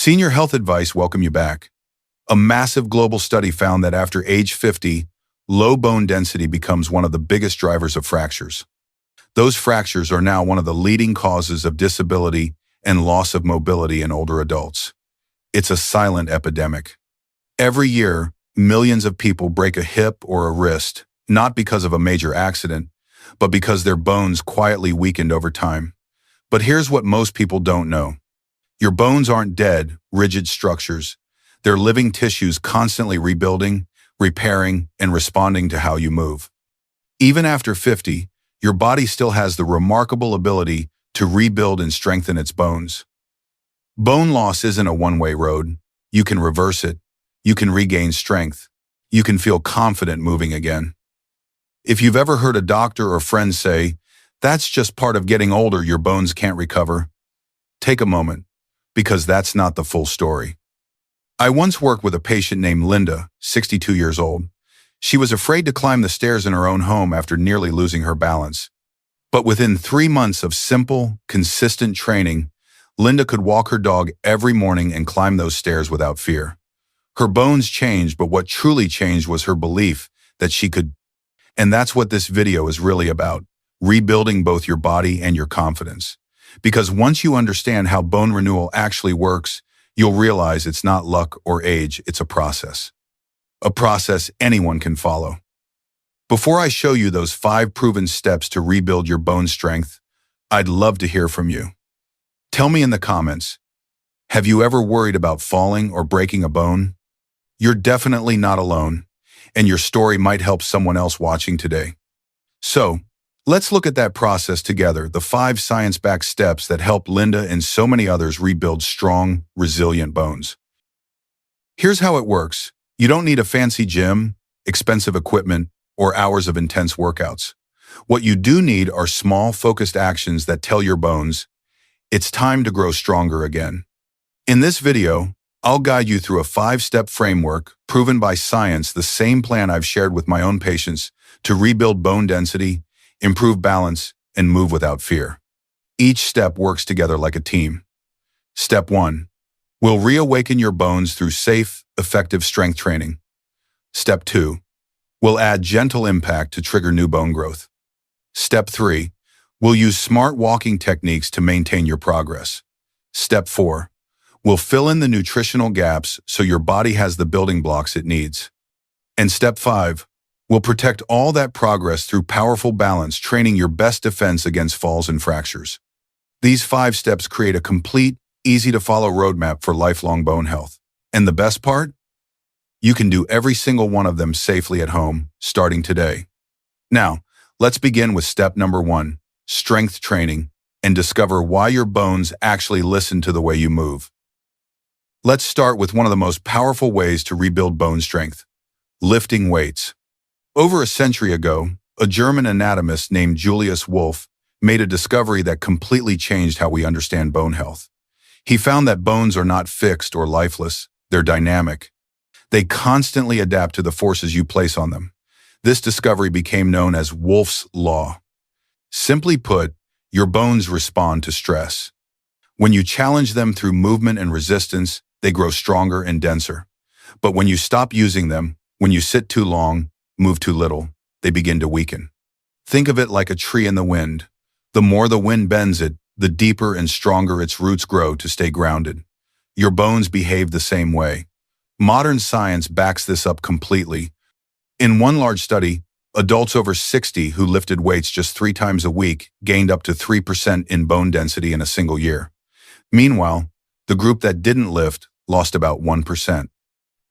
Senior Health Advice welcome you back. A massive global study found that after age 50, low bone density becomes one of the biggest drivers of fractures. Those fractures are now one of the leading causes of disability and loss of mobility in older adults. It's a silent epidemic. Every year, millions of people break a hip or a wrist, not because of a major accident, but because their bones quietly weakened over time. But here's what most people don't know. Your bones aren't dead, rigid structures. They're living tissues constantly rebuilding, repairing, and responding to how you move. Even after 50, your body still has the remarkable ability to rebuild and strengthen its bones. Bone loss isn't a one-way road. You can reverse it. You can regain strength. You can feel confident moving again. If you've ever heard a doctor or friend say, "That's just part of getting older, your bones can't recover," take a moment, because that's not the full story. I once worked with a patient named Linda, 62 years old. She was afraid to climb the stairs in her own home after nearly losing her balance. But within 3 months of simple, consistent training, Linda could walk her dog every morning and climb those stairs without fear. Her bones changed, but what truly changed was her belief that she could. And that's what this video is really about, rebuilding both your body and your confidence. Because once you understand how bone renewal actually works, you'll realize it's not luck or age, it's a process. A process anyone can follow. Before I show you those 5 proven steps to rebuild your bone strength, I'd love to hear from you. Tell me in the comments, have you ever worried about falling or breaking a bone? You're definitely not alone, and your story might help someone else watching today. So, let's look at that process together, the 5 science-backed steps that help Linda and so many others rebuild strong, resilient bones. Here's how it works. You don't need a fancy gym, expensive equipment, or hours of intense workouts. What you do need are small, focused actions that tell your bones, it's time to grow stronger again. In this video, I'll guide you through a 5-step framework proven by science, the same plan I've shared with my own patients to rebuild bone density, improve balance, and move without fear. Each step works together like a team. Step 1. We'll reawaken your bones through safe, effective strength training. Step 2. We'll add gentle impact to trigger new bone growth. Step 3. We'll use smart walking techniques to maintain your progress. Step 4. We'll fill in the nutritional gaps so your body has the building blocks it needs. And Step 5. We'll protect all that progress through powerful balance, training your best defense against falls and fractures. These 5 steps create a complete, easy-to-follow roadmap for lifelong bone health. And the best part? You can do every single one of them safely at home, starting today. Now, let's begin with step number 1, strength training, and discover why your bones actually listen to the way you move. Let's start with one of the most powerful ways to rebuild bone strength, lifting weights. Over a century ago, a German anatomist named Julius Wolff made a discovery that completely changed how we understand bone health. He found that bones are not fixed or lifeless, they're dynamic. They constantly adapt to the forces you place on them. This discovery became known as Wolff's Law. Simply put, your bones respond to stress. When you challenge them through movement and resistance, they grow stronger and denser. But when you stop using them, when you sit too long, move too little, they begin to weaken. Think of it like a tree in the wind. The more the wind bends it, the deeper and stronger its roots grow to stay grounded. Your bones behave the same way. Modern science backs this up completely. In one large study, adults over 60 who lifted weights just 3 times a week gained up to 3% in bone density in a single year. Meanwhile, the group that didn't lift lost about 1%.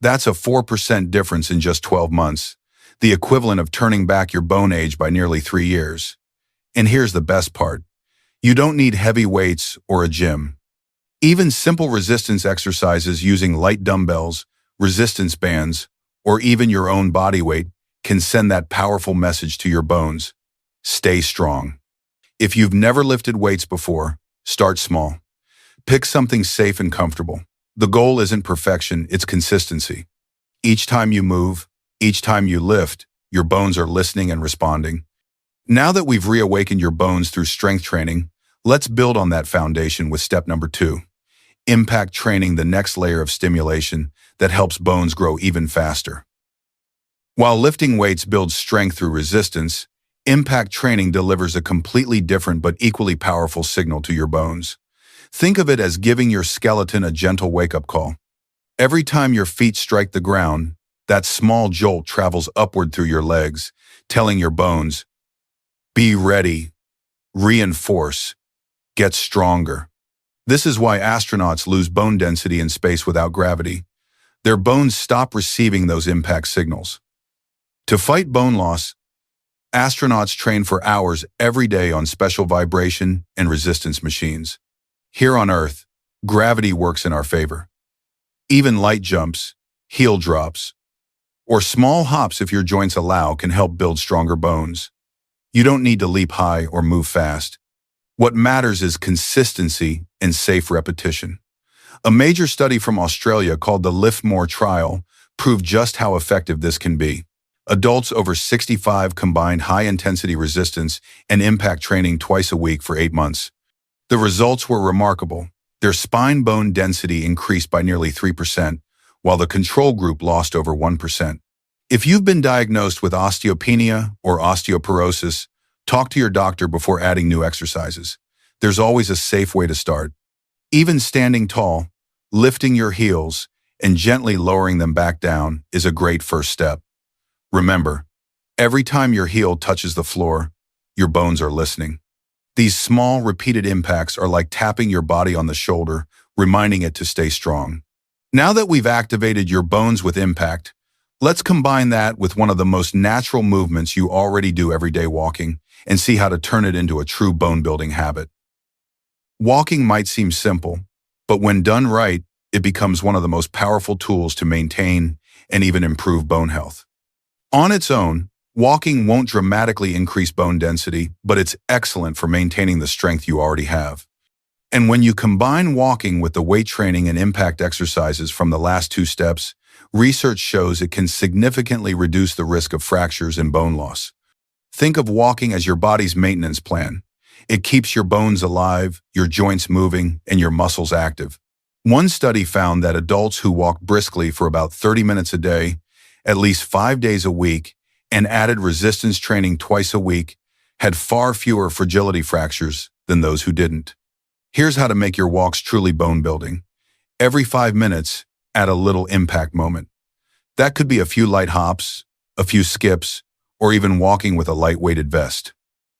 That's a 4% difference in just 12 months, the equivalent of turning back your bone age by nearly 3 years. And here's the best part. You don't need heavy weights or a gym. Even simple resistance exercises using light dumbbells, resistance bands, or even your own body weight can send that powerful message to your bones. Stay strong. If you've never lifted weights before, start small. Pick something safe and comfortable. The goal isn't perfection, it's consistency. Each time you move, each time you lift, your bones are listening and responding. Now that we've reawakened your bones through strength training, let's build on that foundation with step number 2. impact training the next layer of stimulation that helps bones grow even faster. While lifting weights builds strength through resistance, impact training delivers a completely different but equally powerful signal to your bones. Think of it as giving your skeleton a gentle wake-up call. Every time your feet strike the ground, that small jolt travels upward through your legs, telling your bones, be ready, reinforce, get stronger. This is why astronauts lose bone density in space without gravity. Their bones stop receiving those impact signals. To fight bone loss, astronauts train for hours every day on special vibration and resistance machines. Here on Earth, gravity works in our favor. Even light jumps, heel drops, or small hops if your joints allow can help build stronger bones. You don't need to leap high or move fast. What matters is consistency and safe repetition. A major study from Australia called the Lift More trial proved just how effective this can be. Adults over 65 combined high-intensity resistance and impact training twice a week for 8 months. The results were remarkable. Their spine bone density increased by nearly 3%, while the control group lost over 1%. If you've been diagnosed with osteopenia or osteoporosis, talk to your doctor before adding new exercises. There's always a safe way to start. Even standing tall, lifting your heels, and gently lowering them back down is a great first step. Remember, every time your heel touches the floor, your bones are listening. These small, repeated impacts are like tapping your body on the shoulder, reminding it to stay strong. Now that we've activated your bones with impact, let's combine that with one of the most natural movements you already do every day, walking, and see how to turn it into a true bone-building habit. Walking might seem simple, but when done right, it becomes one of the most powerful tools to maintain and even improve bone health. On its own, walking won't dramatically increase bone density, but it's excellent for maintaining the strength you already have. And when you combine walking with the weight training and impact exercises from the last 2 steps, research shows it can significantly reduce the risk of fractures and bone loss. Think of walking as your body's maintenance plan. It keeps your bones alive, your joints moving, and your muscles active. One study found that adults who walked briskly for about 30 minutes a day, at least 5 days a week, and added resistance training twice a week, had far fewer fragility fractures than those who didn't. Here's how to make your walks truly bone-building. Every 5 minutes, add a little impact moment. That could be a few light hops, a few skips, or even walking with a light-weighted vest.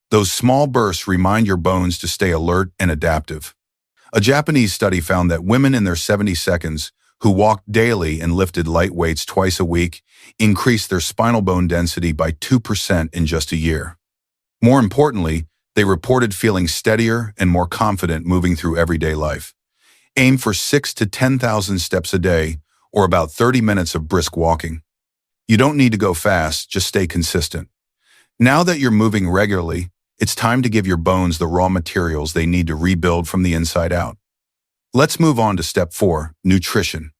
Those small bursts remind your bones to stay alert and adaptive. A Japanese study found that women in their 70s who walked daily and lifted light weights twice a week increased their spinal bone density by 2% in just a year. More importantly, they reported feeling steadier and more confident moving through everyday life. Aim for 6,000 to 10,000 steps a day, or about 30 minutes of brisk walking. You don't need to go fast, just stay consistent. Now that you're moving regularly, it's time to give your bones the raw materials they need to rebuild from the inside out. Let's move on to step 4, nutrition.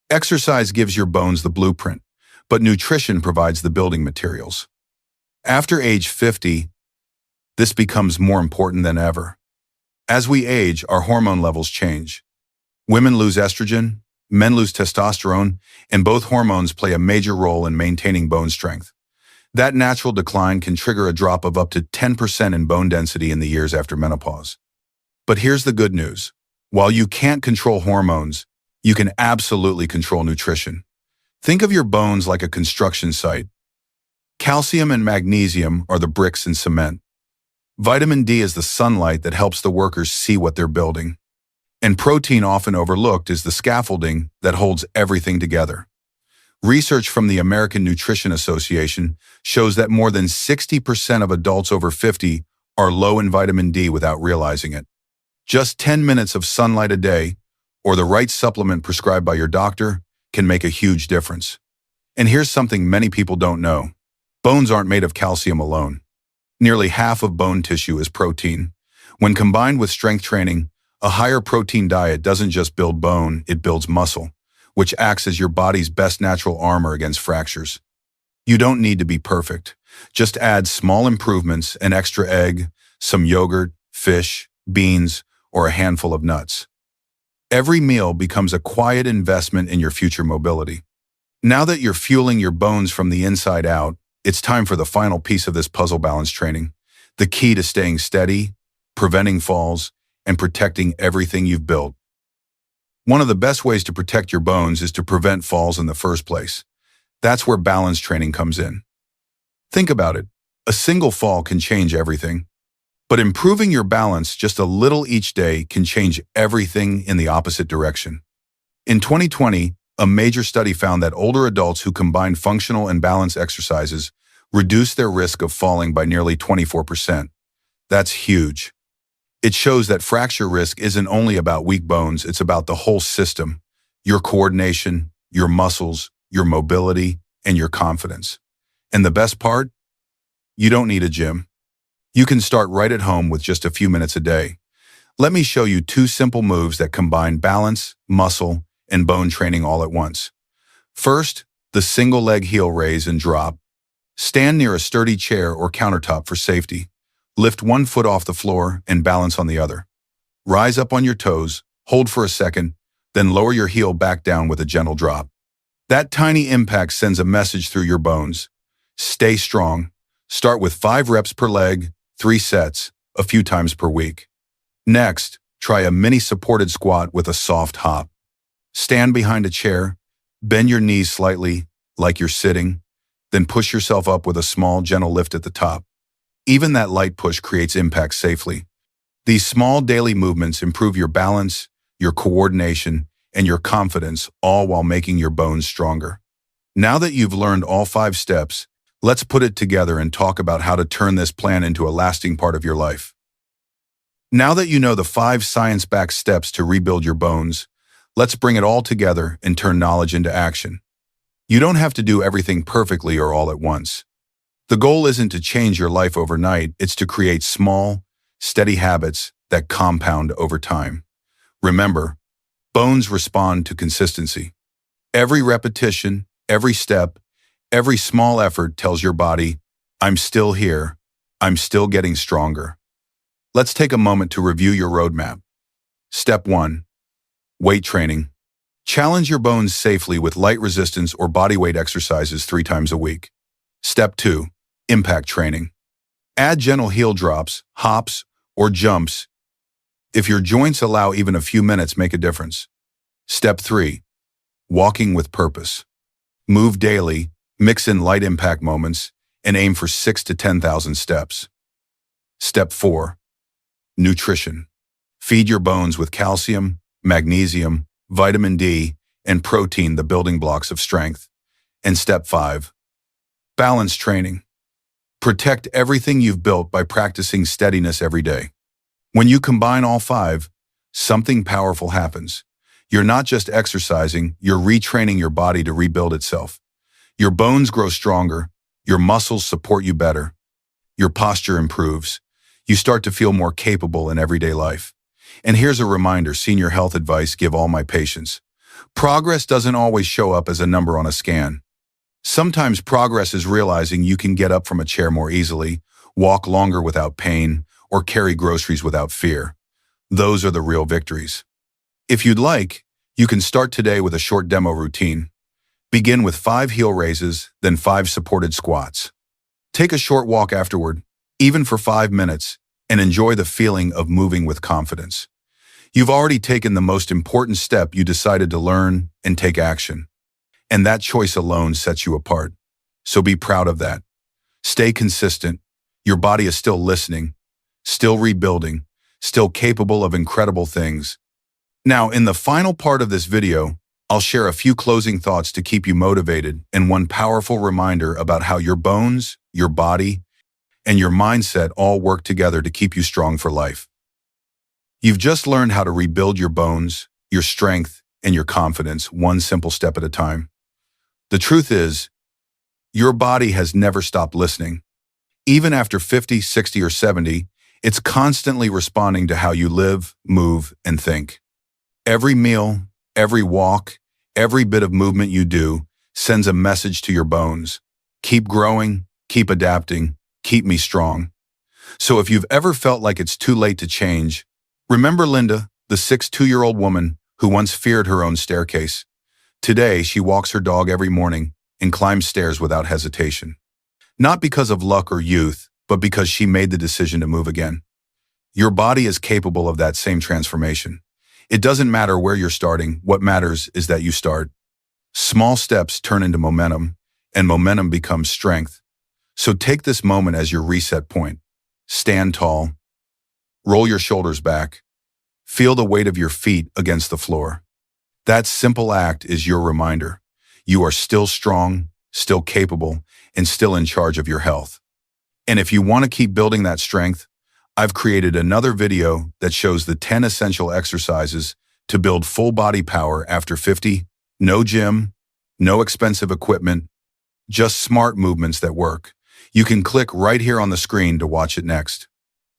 Exercise gives your bones the blueprint, but nutrition provides the building materials. After age 50, this becomes more important than ever. As we age, our hormone levels change. Women lose estrogen, men lose testosterone, and both hormones play a major role in maintaining bone strength. That natural decline can trigger a drop of up to 10% in bone density in the years after menopause. But here's the good news. While you can't control hormones, you can absolutely control nutrition. Think of your bones like a construction site. Calcium and magnesium are the bricks and cement. Vitamin D is the sunlight that helps the workers see what they're building. And protein, often overlooked, is the scaffolding that holds everything together. Research from the American Nutrition Association shows that more than 60% of adults over 50 are low in vitamin D without realizing it. Just 10 minutes of sunlight a day, or the right supplement prescribed by your doctor, can make a huge difference. And here's something many people don't know. Bones aren't made of calcium alone. Nearly half of bone tissue is protein. When combined with strength training, a higher protein diet doesn't just build bone, it builds muscle, which acts as your body's best natural armor against fractures. You don't need to be perfect. Just add small improvements, an extra egg, some yogurt, fish, beans, or a handful of nuts. Every meal becomes a quiet investment in your future mobility. Now that you're fueling your bones from the inside out, it's time for the final piece of this puzzle: balance training. The key to staying steady, preventing falls, and protecting everything you've built. One of the best ways to protect your bones is to prevent falls in the first place. That's where balance training comes in. Think about it. A single fall can change everything. But improving your balance just a little each day can change everything in the opposite direction. In 2020, a major study found that older adults who combined functional and balance exercises reduced their risk of falling by nearly 24%. That's huge. It shows that fracture risk isn't only about weak bones, it's about the whole system: your coordination, your muscles, your mobility, and your confidence. And the best part? You don't need a gym. You can start right at home with just a few minutes a day. Let me show you 2 simple moves that combine balance, muscle, and bone training all at once. First, the single leg heel raise and drop. Stand near a sturdy chair or countertop for safety. Lift one foot off the floor and balance on the other. Rise up on your toes, hold for a second, then lower your heel back down with a gentle drop. That tiny impact sends a message through your bones. Stay strong. Start with 5 reps per leg, 3 sets, a few times per week. Next, try a mini supported squat with a soft hop. Stand behind a chair, bend your knees slightly, like you're sitting, then push yourself up with a small, gentle lift at the top. Even that light push creates impact safely. These small daily movements improve your balance, your coordination, and your confidence, all while making your bones stronger. Now that you've learned all 5 steps, let's put it together and talk about how to turn this plan into a lasting part of your life. Now that you know the 5 science-backed steps to rebuild your bones, let's bring it all together and turn knowledge into action. You don't have to do everything perfectly or all at once. The goal isn't to change your life overnight, it's to create small, steady habits that compound over time. Remember, bones respond to consistency. Every repetition, every step, every small effort tells your body, I'm still here, I'm still getting stronger. Let's take a moment to review your roadmap. Step 1. Weight training. Challenge your bones safely with light resistance or bodyweight exercises 3 times a week. Step 2. Impact training. Add gentle heel drops, hops, or jumps. If your joints allow, even a few minutes make a difference. Step 3. Walking with purpose. Move daily, mix in light impact moments, and aim for 6,000 to 10,000 steps. Step 4. Nutrition. Feed your bones with calcium, magnesium, vitamin D, and protein, the building blocks of strength. And Step 5. Balance training. Protect everything you've built by practicing steadiness every day. When you combine all 5, something powerful happens. You're not just exercising, you're retraining your body to rebuild itself. Your bones grow stronger, your muscles support you better, your posture improves, you start to feel more capable in everyday life. And here's a reminder: senior health advice give all my patients. Progress doesn't always show up as a number on a scan. Sometimes progress is realizing you can get up from a chair more easily, walk longer without pain, or carry groceries without fear. Those are the real victories. If you'd like, you can start today with a short demo routine. Begin with 5 heel raises, then 5 supported squats. Take a short walk afterward, even for 5 minutes, and enjoy the feeling of moving with confidence. You've already taken the most important step: you decided to learn and take action. And that choice alone sets you apart. So be proud of that. Stay consistent. Your body is still listening, still rebuilding, still capable of incredible things. Now, in the final part of this video, I'll share a few closing thoughts to keep you motivated and one powerful reminder about how your bones, your body, and your mindset all work together to keep you strong for life. You've just learned how to rebuild your bones, your strength, and your confidence, one simple step at a time. The truth is, your body has never stopped listening. Even after 50, 60, or 70, it's constantly responding to how you live, move, and think. Every meal, every walk, every bit of movement you do sends a message to your bones. Keep growing, keep adapting, keep me strong. So if you've ever felt like it's too late to change, remember Linda, the 62-year-old woman who once feared her own staircase. Today, she walks her dog every morning and climbs stairs without hesitation. Not because of luck or youth, but because she made the decision to move again. Your body is capable of that same transformation. It doesn't matter where you're starting, what matters is that you start. Small steps turn into momentum, and momentum becomes strength. So take this moment as your reset point. Stand tall. Roll your shoulders back. Feel the weight of your feet against the floor. That simple act is your reminder. You are still strong, still capable, and still in charge of your health. And if you want to keep building that strength, I've created another video that shows the 10 essential exercises to build full body power after 50. No gym, no expensive equipment, just smart movements that work. You can click right here on the screen to watch it next.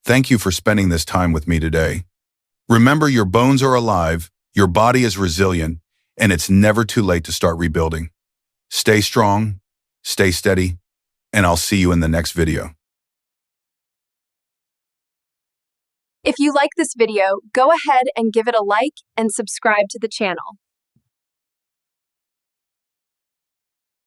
Thank you for spending this time with me today. Remember, your bones are alive, your body is resilient, and it's never too late to start rebuilding. Stay strong, stay steady, and I'll see you in the next video. If you like this video, go ahead and give it a like and subscribe to the channel.